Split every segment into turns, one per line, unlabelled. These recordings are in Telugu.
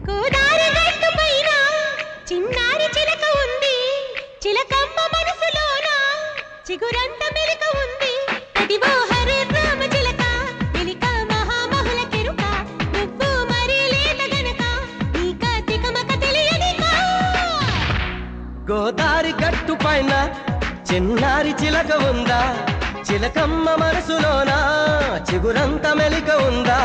గోదారి గట్టు పైన చిన్నారి చిలక ఉంది చిలకమ్మ మనసులోన చిగురంత మెలిక ఉంది అదివో హరే రామ చిలక మెలిక మహామహుల కెరుక నువ్వు మరి లేత గనక నీక తికమక తెలియనికా
గోదారి గట్టు పైన చిన్నారి చిలక ఉందా చిలకమ్మ మనసులోన చిగురంత మెలిక ఉందా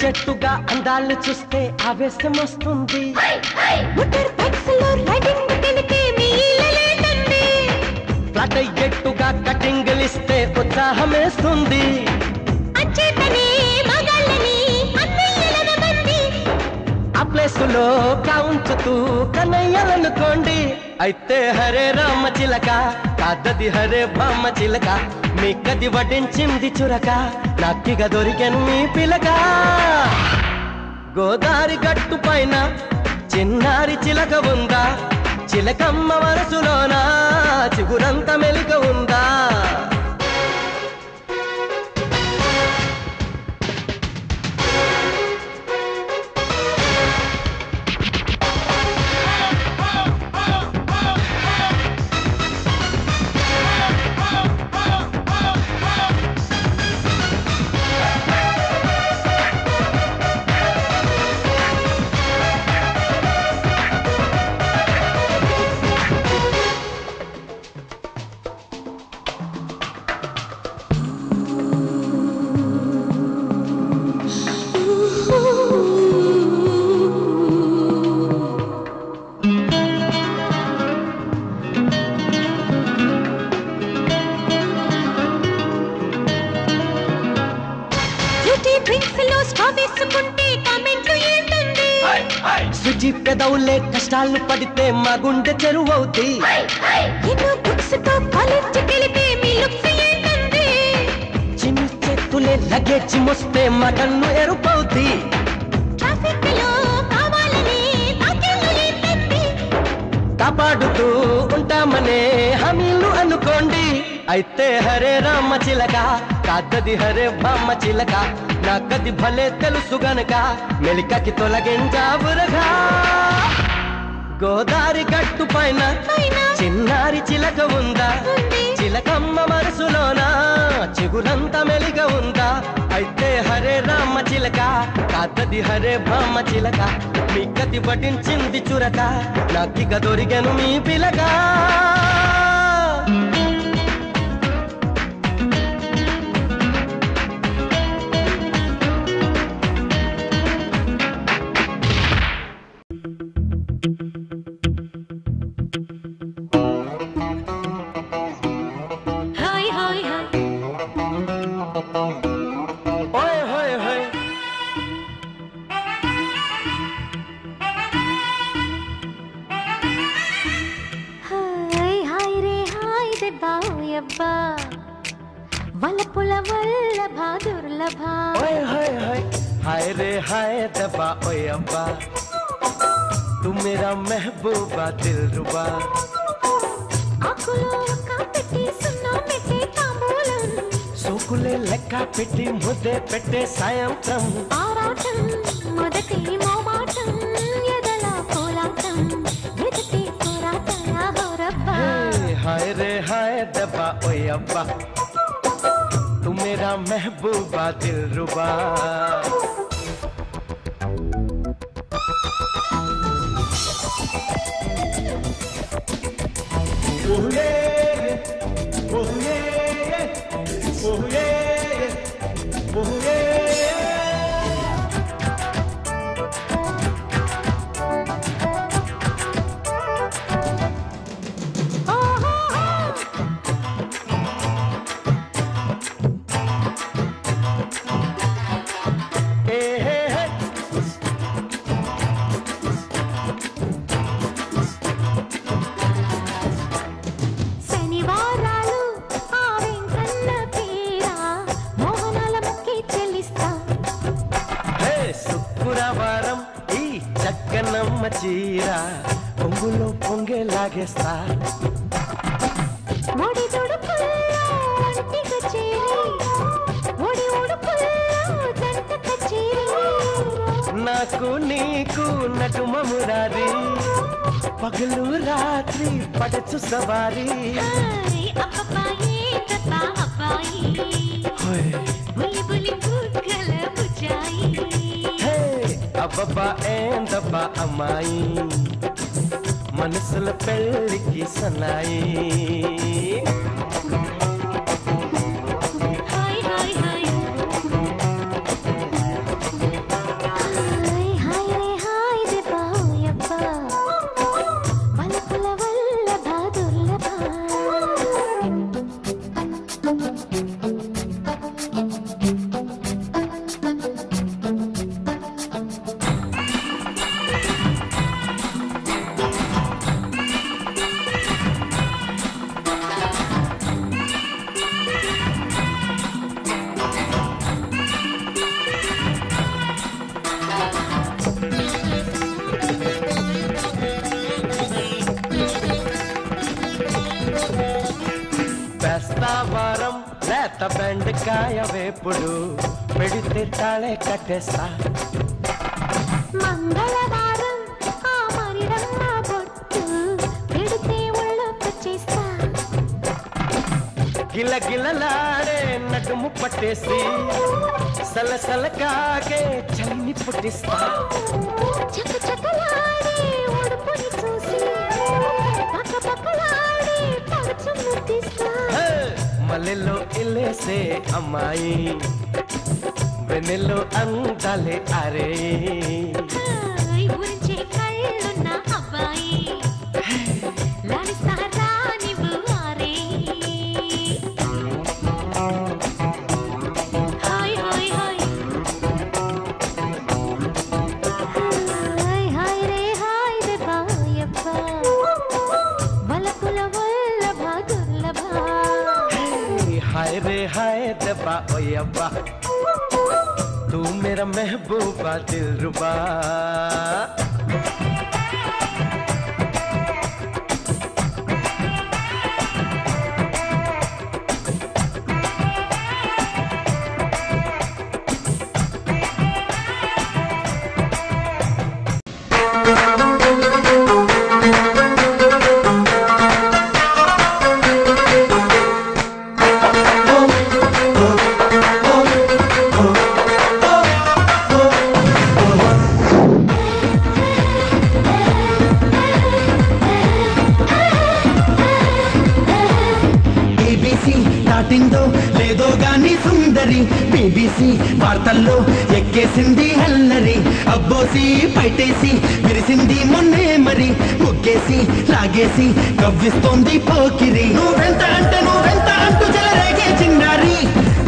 చెట్టుగా అందాలు చూస్తే ఆవేశం వస్తుంది ఫ్లాట్ ఎట్టుగా కటింగ్లిస్తే ఉత్సాహం వేస్తుంది ఆ ప్లేసులో కాంచుతూ కన్నయ్యాలనుకోండి అయితే హరే రామ చిలక కాదది హరే బామ్మ చిలక మీకది వడ్డించింది చురక నాకిగ దొరికెను మీ పిలక గోదారి గట్టు పైన చిన్నారి చిలక ఉందా చిలకమ్మ మనసులోన చిగురంత మెలిక ఉందా సుజి పెదవులే కష్టాలు పడితే మా గుండె చెరువవుతి చిన్ని చేతులే లగేజ్ మోస్తే మా కన్ను ఎరుపవుతి కాపాడుతూ ఉంటామనే హామీలు అనుకోండి అయితే హరే రామ చిలక కాదది హరే బామ్మ చిలక నాకది భలే తెలుసు గనక మెలికకి తొలగించావురగా గోదారి గట్టు పైన చిన్నారి చిలక ఉందా చిలకమ్మ మనసులోన చిగురంత మెలిక ఉందా అయితే హరే రామ చిలక కాదది హరే బామ్మ చిలక మీకది పఠించింది చురక నాకిగ దొరికెను మీ పిలక हाय रे हाय दबा ओए अब्बा तू मेरा महबूबा दिल रुबा सोकुले लक्का पेटी मुद्दे पेटे सायंत्रम हाय रे हाय दबा ओए अब्बा तू मेरा महबूबा दिल रुबा Oh yeah, oh yeah, oh yeah. చక్కనమ్మ చీర పొంగులో పొంగే లాగేస్తా నాకు నీకు నటుమ మురారి పగలు రాత్రి పడచు సవారీ అబ్బబ్బా ఏందబ్బా అమ్మాయి మనసుల పెళ్ళికి సన్నాయి లేత బెండకాయ వేపుడు పెడితే తాళే కట్టేస్తా
మంగళవారం ఆ మరిరమ్మ బొట్టు పెడితే ఒళ్ళొక్క చేస్తా
గిలగిలలాడే నడుము పట్టేసి సలసల కాగే చలిని పుట్టిస్తా
చకచకలాడే ఉడుపుని చూసి పక్కపక్కలాడే పడుచు ముట్టిస్తా
మల్లెలో ఇల్లేసే అమ్మాయి వెన్నెల్లో అందాలే అరే
ఊరించే కళ్ళున్న అబ్బాయి లాలిస్తారా నీవు ఆరే హాయ్ హాయ్ హాయ్ హాయ్ హాయ్ రే హాయ్ రే బాయప్ప వలపుల వల్లభ దుర్లభ
हाय रे हाय दबा ओ यब्बा तू मेरा महबूबा दिलरुबा
లేదో గాని సుందరి బీబీసీ వార్తల్లో ఎక్కేసింది హల్లరి అబ్బోసి పైటేసి విరిసింది మొన్నే మరి ముగ్గేసి లాగేసి కవ్విస్తోంది పోకిరి నువ్వెంత అంటూ చెలరేగే చిన్నారి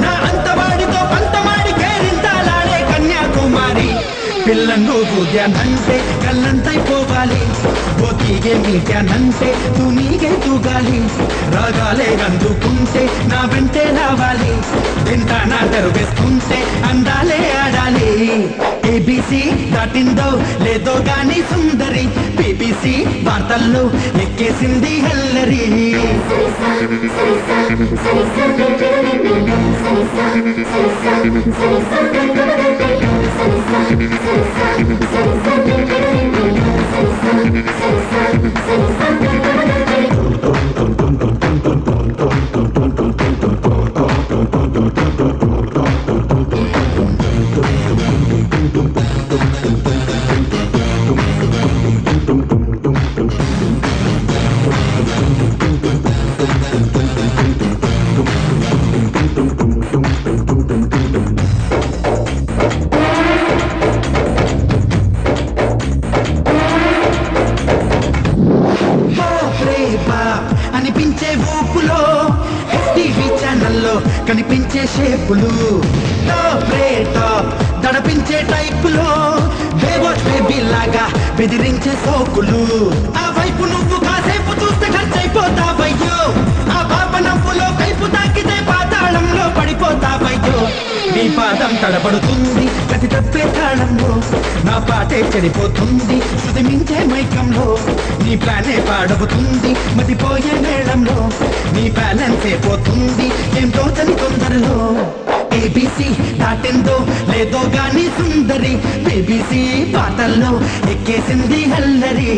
నా అంతవాడితో పంతమాడి కేరింతాలాడే కన్యాకుమారి పిల్లను దూద్యానంటే కళ్ళంతైపోవాలి పోతీగే మీట్యానంటే తూనీగే తూగాలి రాగాలే అందుకుంటే నా వెంటే రావాలి తింటా నా తెరుగేసుకుంటే అందాలే ఆడాలి ఏబీసీ దాటిందో లేదో గాని సుందరి బీబీసీ వార్తల్లో ఎక్కేసింది హల్లరి అనిపించే ఊపులో టీవీ ఛానల్లో కనిపించే షేపులు దడపించే టైపులో బేబీ లాగా బెదిరించే సోకులు ఆ వైపు నువ్వు కాసేపు చూస్తే ఖర్చయిపోతావయ్యో ఆ పాప నవ్వులో కైపు తాకితే పాతాళంలో పడిపోతా పడతావయ్యో నీ పాదం తడబడుతుంది ప్రతి తప్పే తాళంలో నా పాటే చెడిపోతుంది శృతి మించే మైకంలో నీ ప్లానే పాడవుతుంది మతిపోయే మేళంలో నీ బ్యాలెన్సే పోతుంది ఏం తోచని తొందరలో ఏబీసీ దాటిందో లేదో గాని సుందరి బీబీసీ పాటల్లో ఎక్కేసింది హల్లరి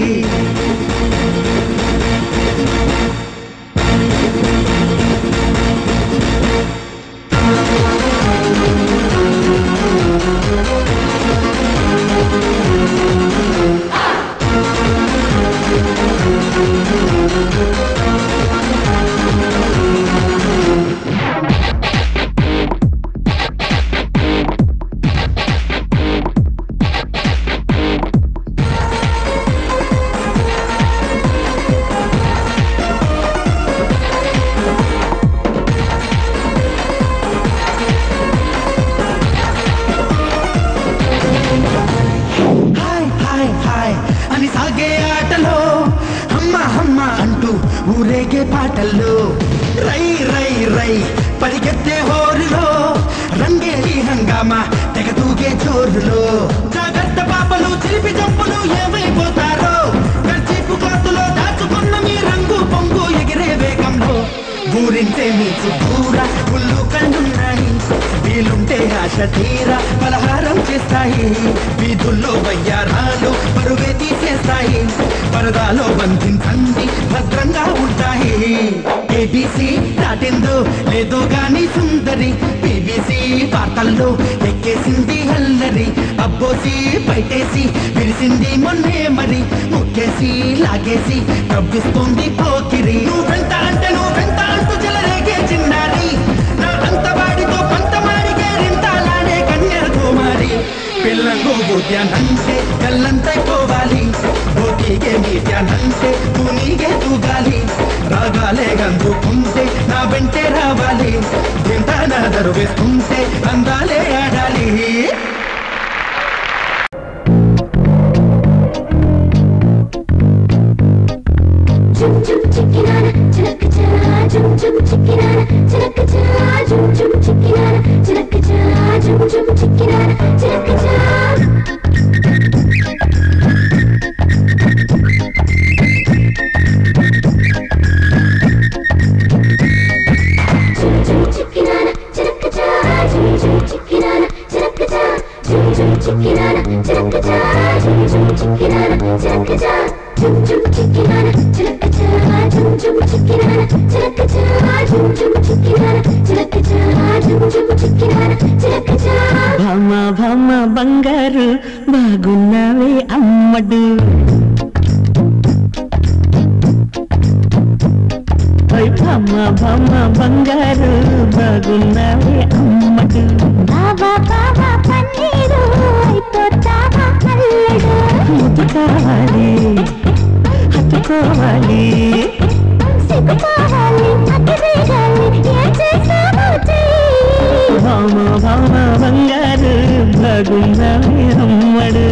ఊరేగే పాటల్లో రై రై రై పరిగెత్తే హోరులో రంగేలి హంగామా తెగ తూగే జోరులో జాగ్రత్త పాపలు చిలిపి జంపులు ఏమైపోతారో కర్చీపు క్లాతులో దాచుకున్న మీ రంగు పొంగు ఎగిరే వేగంలో ఊరించే మీ చుట్టూరా పుల్లు కళ్ళున్నాయి వీలుంటే ఆశ తీరా పలహారం చేస్తాయి వీధుల్లో వయ్యారాలు పరువే తీసేస్తాయి పరదాలో బంధించండి భద్రంగా ఉంటాయి ఏబీసీ దాటిందో లేదో గాని సుందరి బీబీసీ వార్తల్లో ఎక్కేసింది హల్లరి అబ్బోసి బయటేసి విరిసింది మొన్నే మరి ముక్కేసి లాగేసి నవ్విస్తోంది పోకిరి నువ్వెంత అంటే నువ్వెంత అంటూ చెలరేగే చిన్నారి నా అంత వాడితో పంతమారిగే రింతాలాడే కన్యా కుమారి పిల్లంగు బూద్యానంటే కళ్ళంతైపోవాలి బోటిగే మీద్యానంటే తూనీగే తూగాలి రాగాలే గందుకుంటే నా వెంటే రావాలి దింతాన దరువేస్తుంటే అందాలే ఆడాలి
భామ భామ బంగారు బాగున్నావే అమ్మడు భామ భామ బంగారు బాగున్నావే అమ్మడు
బాబా బాబా పన్నీరు అయిపోతావా అల్లడు
ముట్టుకోవాలి హత్తుకోవాలి
సిగ్గుపోవాలి అతివేగాలి ఏం చేస్తావో
భామ భామ బంగారు బాగున్నావే అమ్మడు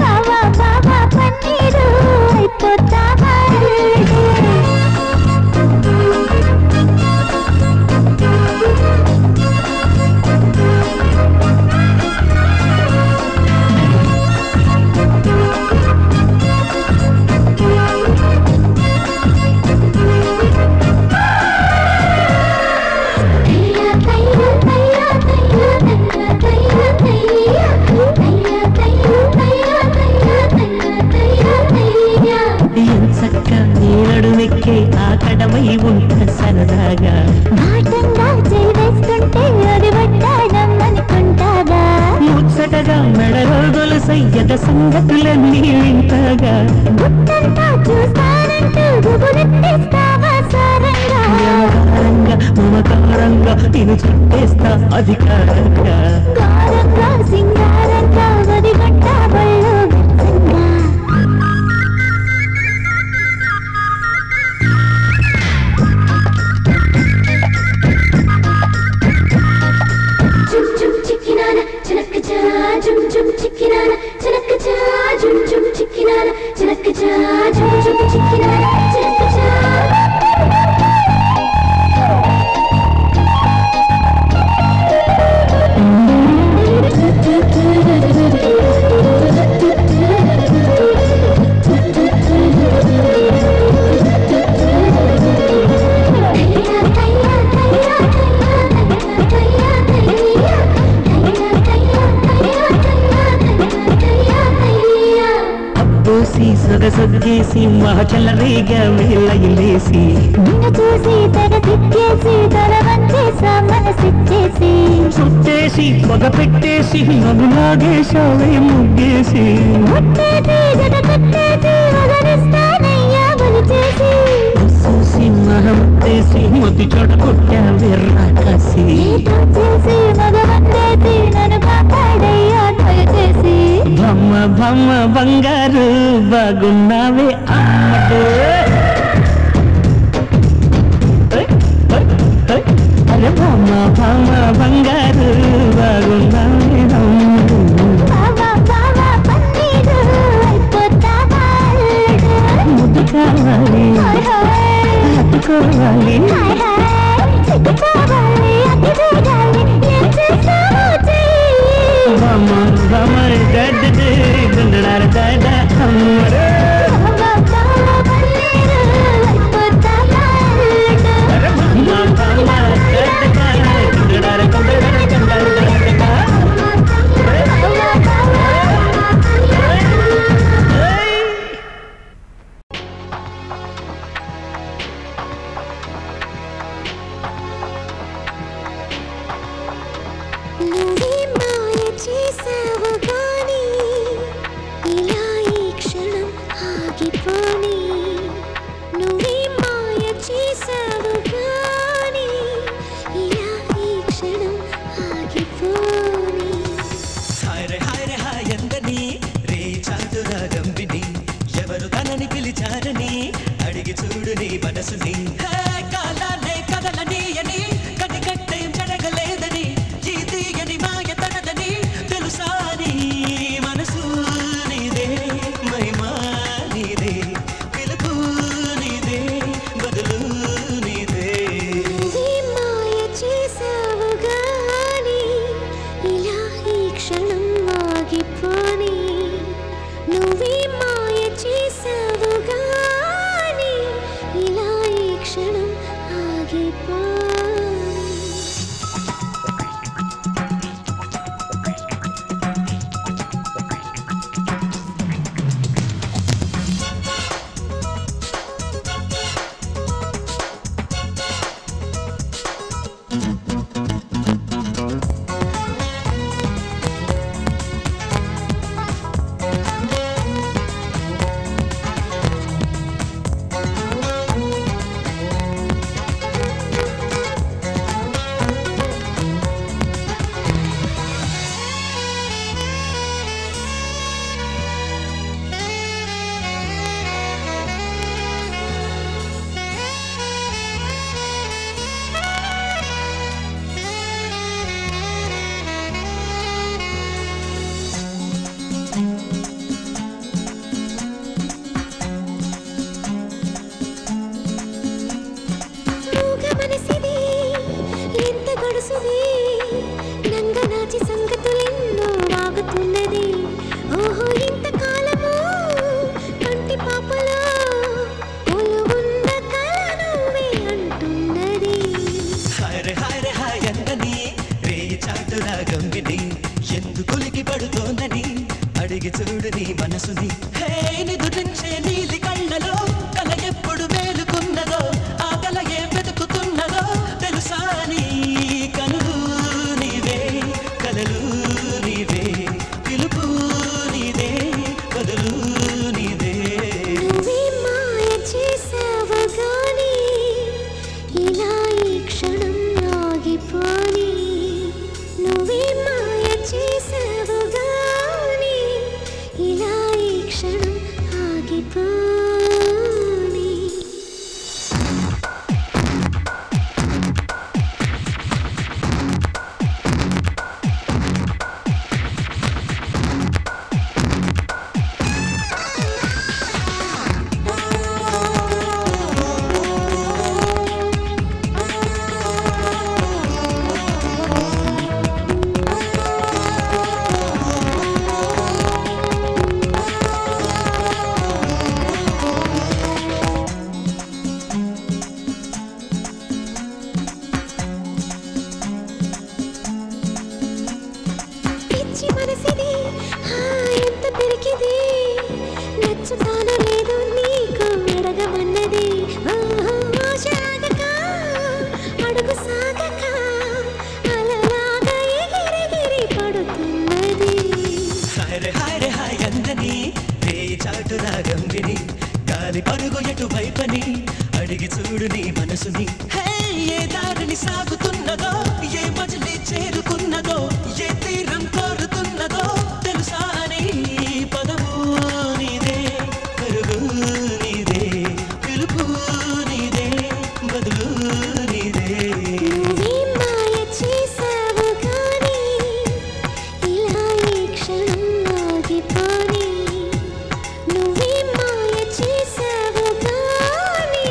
బాబా బాబా పన్నీరు అయిపోతావా అల్లడు
ఆకడమై ఉంట సరదాగా
మాటంగా చేస్తుంటే అది వడ్డాడం అనుకుంటాగా
ముచ్చటగా మెడలో గొలుసయ్యద సంగతులన్నీ వింటగా
గుట్టంతా చూస్తానంటూ గుబురెత్తేస్తావా సారంగా
వ్యవహారంగా మమకారంగా నేను చుట్టేస్తా అధికారంగా
గారంగా సింగారంగా అది గట్టా బళ్ళు
చూసి సొగసొగ్గేసి మహచలరేగా వేలైలేసి
నిన్ను చూసి తెగ తిక్కేసి తల వంచేసా మనసిచ్చేసి
చుట్టేసి పొగ పెట్టేసి నన్ను లాగేశావే ముగ్గేసి
ముట్టేసి జత కట్టేసి వదలిస్తానయ్యా ఒలిచేసి
చూసి మహమ్మేసి మొద్దు చోట కొట్టావే రాకాసి
చేసి మగవందేసి నన్ను కాపాడయ్యా దయచేసి
బొమ్మ బొమ్మ బంగారు బాగున్నావే అమ్మడు అరే బొమ్మ బొమ్మ బంగారు బాగున్నావే అమ్మడు
బావా బావా పన్నీరు అయిపోతావా అల్లుడు
ముద్దు కావాలి
హాయ్ హాయ్
హత్తుకోవాలి
హాయ్ హాయ్ సిగ్గు కావాలి అతి చూడాలి ఏం చేస్తావో చెయ్యి
బొమ్మ బొమ్మ గడ్డ గుండడార దాడ అమ్మడు
బావా బావా పన్నీరు అయిపోతావా అల్లుడు
అరే బొమ్మ బొమ్మ గడ్డ గుండడార గుండడార గుండడార
బావా బావా నువ్వే మాయ చేసావు గాని ఇలా ఈ క్షణం ఆగిపోని నువ్వే మాయ చేసావు గాని ఇలా ఈ క్షణం ఆగిపోని
హాయ్ హాయ్ ఎందని రే చాతురాగం విని ఎవరు తనని పిలిచారని అడిగి చూడు నీ మనసుని కాలాలే కదలని అని కనికట్టే జరగలేదని ఈ తీయని మాయ తనదని తెలుసా నీ మనసు నీదే మహిమా నీదే పిలుపు నీదే బదులు నీదే
నువ్వే మాయ చేసావు గాని ఇలా ఈ క్షణం ఆగిపోని నువ్వే మాయ చేసావు గాని ఇలా ఈ క్షణం ఆగిపోని మూగ మనసిది ఎంత గడుసుది నంగనాచి సంగతులెన్నో వాగుతున్నది ఓహో ఇంతకాలము కంటి పాపలో కొలువున్న కల నువ్వే అంటున్నది
హాయ్ ఎందని రే చాటురాగం విని ఎందుకులికి పడుతోందని అడిగి చూడు నీ మనసుని హే నిదురించే నీలి కళ్ళలో కల ఎప్పుడు మేలుకున్నదో ఆ కల ఏ వెతుకుతున్నదో తెలుసా నీ కనులు నీవే కలలు నీవే పిలుపు నీదే బదులు నీదే
నువ్వే మాయ చేసావు గాని ఇలా ఈ క్షణం ఆగిపోని నువ్వే మాయ చేసావు గాని ఇలా ఈ క్షణం ఆగిపోని పిచ్చి మనసిది ఎంత పిరికిది పంచుతాను లేదు నీకు అడగమన్నది ఆశలాగక అడుగు సాగక అలలాగా ఎగిరెగిరి పడుతున్నది
హాయ్ హాయ్ హాయ్ అందని వేయి చాటు రాగంగిని గాలి పరుగు ఎటు వైపని అడిగి చూడు నీ మనసుని ఏ దారిని సాగుతున్నదో ఏ మజిలీ చేరుకున్నదో ఏ తీరం కోరుతున్నదో తెలుసా నీ పదము నీదే పరుగు నీదే పిలుపు నీదే బదులు నీదే
నువ్వే మాయ చేసావు కానీ ఇలా ఈ క్షణం ఆగిపోని నువ్వే మాయ చేసావు కానీ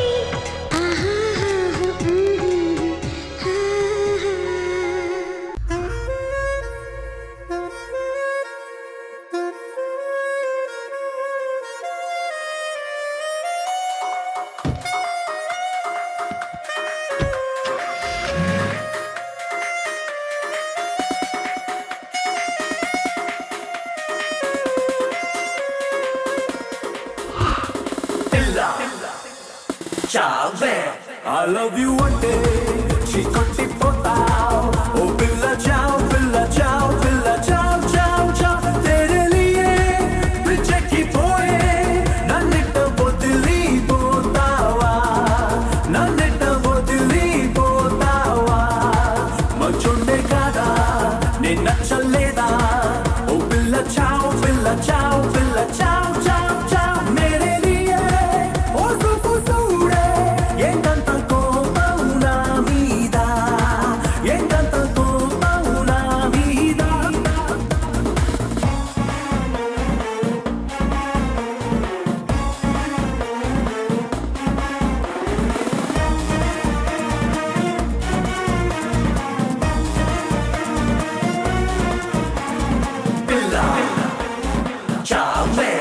I love you one day, chikotti potao. Oh billa ciao, ciao, ciao. Tere liye piche ki poye, nannita bodili potawa, nannita bodili potawa. Machunde kada, ne nachaleda. Oh billa ciao, ciao, ciao, ciao. Mere liye, oh sufusude. ఎంతంత కోపం నా మీద ఎంతంత కోపం నా మీద పిల్ల చావే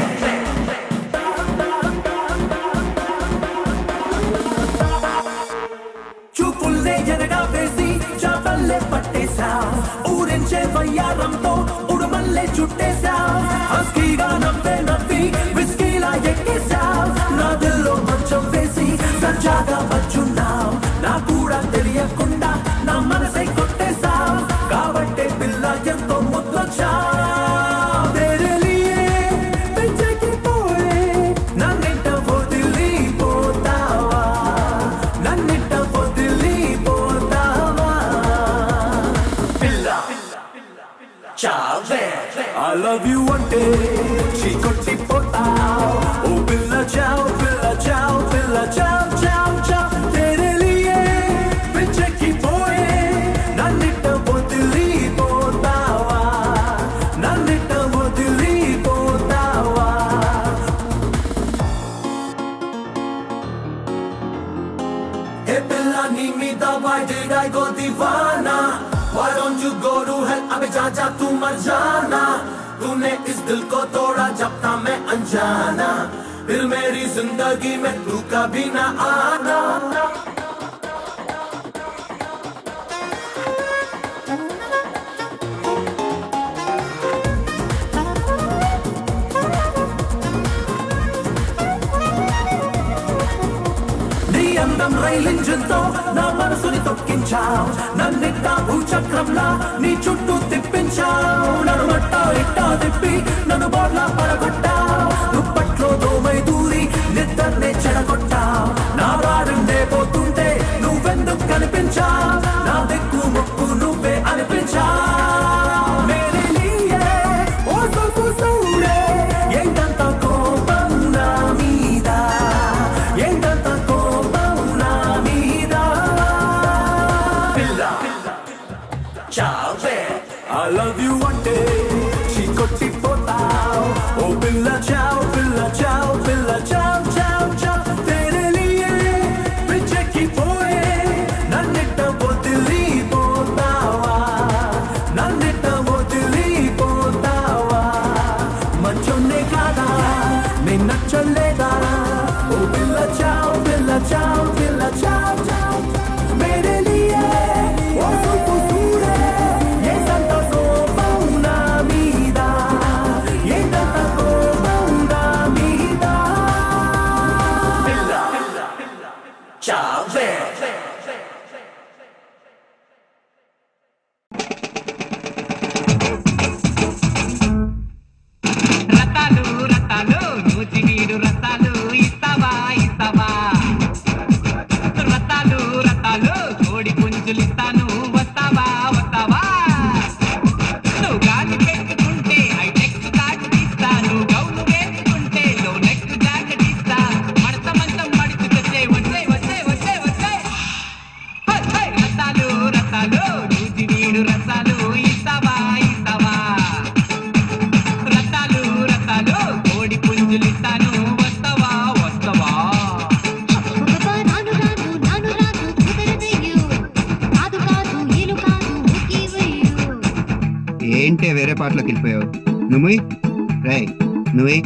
చూపుల్నే ఎనగా వేసి చాపల్లే పట్టేశావు ఊరించే వయ్యారంతో ఉడుమల్లే చుట్టేశావు హస్కీగా నవ్వి విస్కీలా ఎక్కేశావు నా దిల్లో మంచం వేసి సజ్జాగా వచ్చున్నావు నా కూడా తెలియకుండా నా మనసై కొట్టేశావు కాబట్టే పిల్ల ఎంతో ముద్దొచ్చావు I love you one day, chikotti potao. Oh billa ciao, ciao. Tere liye piche ki poye, nannita bodili potawa, nannita bodili potawa. Hey billa ni mida, why did I go divana? Why don't you go to hell? अबे जा तू मर जाना तूने इस दिल को तोड़ा जब था मैं अनजाना फिर मेरी जिंदगी में तू कभी ना आना అందం రైల్ ఇంజిన్తో నా మనసుని తొక్కించావు నన్నిట్టా భూచక్రంలా నీ చుట్టూ తిప్పించావు నన్ను మట్టా ఇట్టా తిప్పి నన్ను బోర్లా పడగొట్టావు దుప్పట్లో దోమై దూరి నిద్రనే చెడగొట్టావు నా రాడుండే పోతుంటే నువ్వెందుకు కనిపించావు నా దిక్కు మొక్కు నువ్వే అనిపించావు మేరే లియే ఓ సూరే ఏంటంత కోపం నా మీద ఏంటంత I love you one day, chikotti potao. Oh
వేరే పాటలోకి వెళ్ళిపోయావు. నువ్వు రై నువ్వే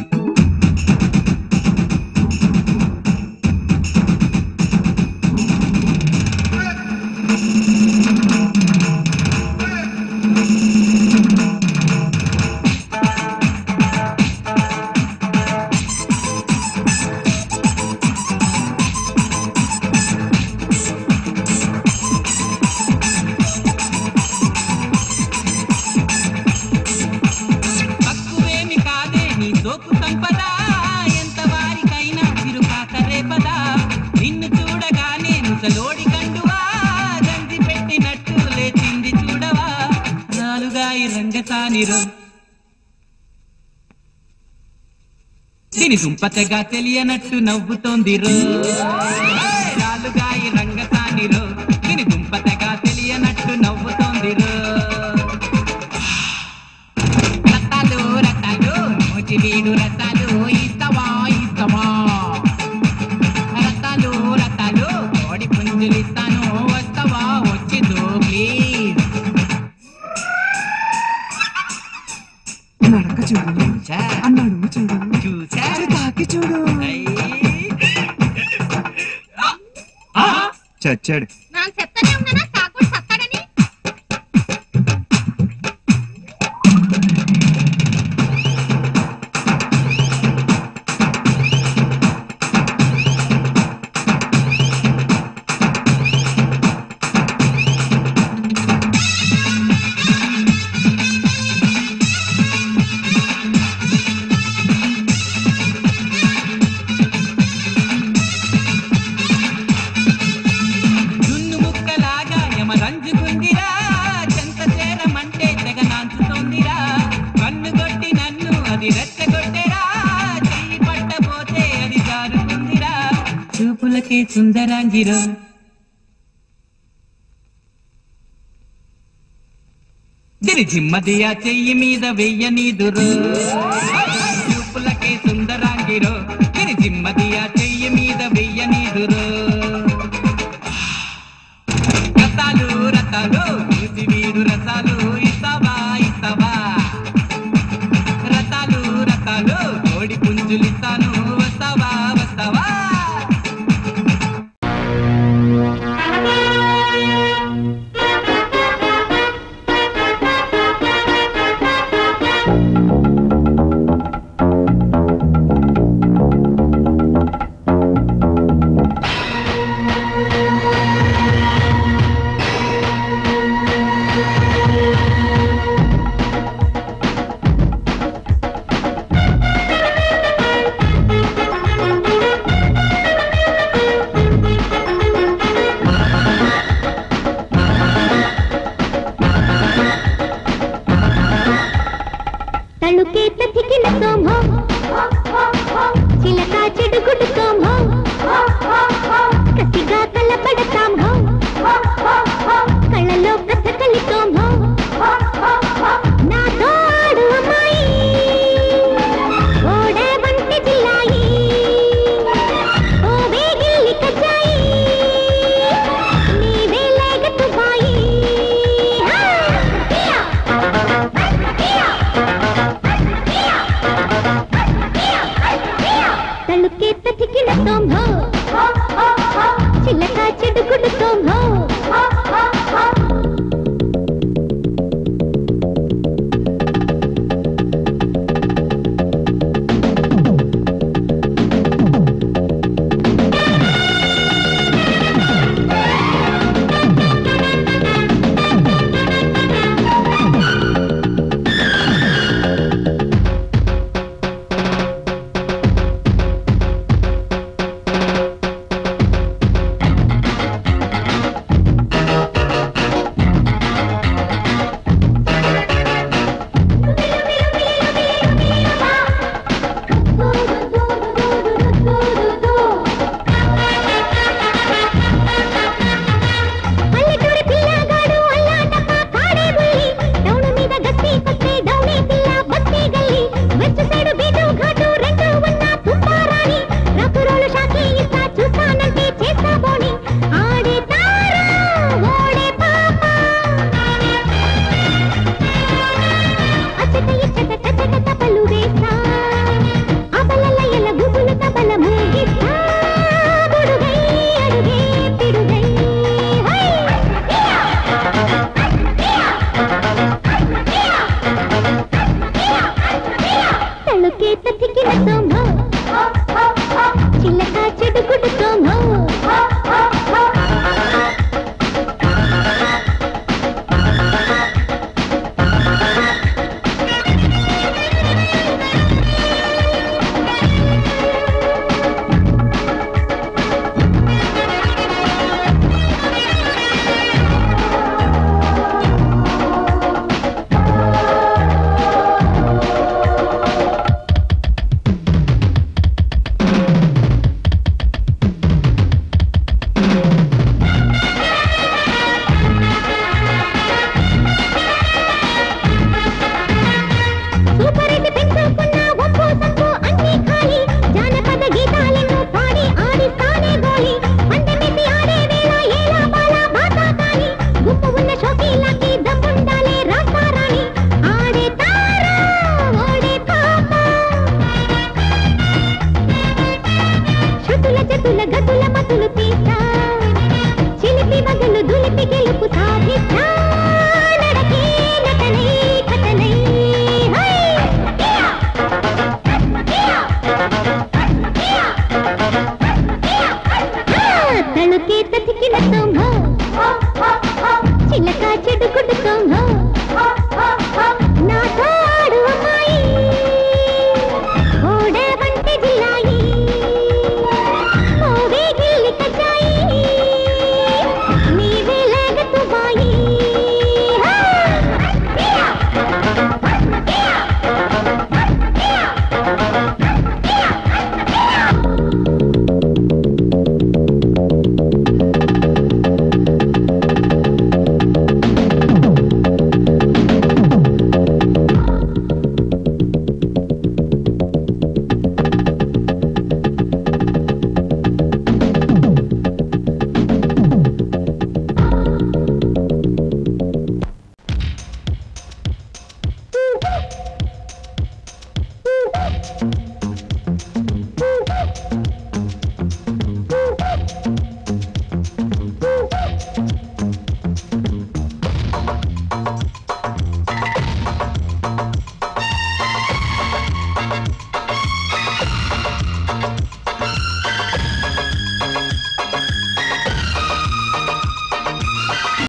దీని దుంపతగా తెలియనట్టు నవ్వుతోందిరో రాలుగాయి రంగసానిరో దీని దుంపతగా తెలియనట్టు నవ్వుతోందిరో రతాలు రతాలు మోచి వీడు రతాలు ఇస్తావా ఇస్తావా రతాలు రతాలు కోడి పుంజులు ఇస్తాను వస్తావా వచ్చిదో ప్లీజ్
నడక చూడు అన్నాడు చూడు
చూసా
తాకి చూడు
చచ్చాడు.
ನಾನು ಸತ್ತನೇ ಉಂದನ ಸಾಕು ಸತ್ತಡನಿ
చూపులకే సుందరాంగిరో దిరి జిమ్మదియా చెయ్యి మీద వెయ్యనీదురు చూపులకే సుందరాంగిరో దిరి జిమ్మదియా చెయ్యి మీద వెయ్యనీదురు రతాలు రతాలు చూసి వీడు రసాలు ఇస్తావా ఇస్తావా రతాలు రతాలు కోడి పుంజులు ఇస్తాను వస్తావా వస్తావా
కేత తికినతో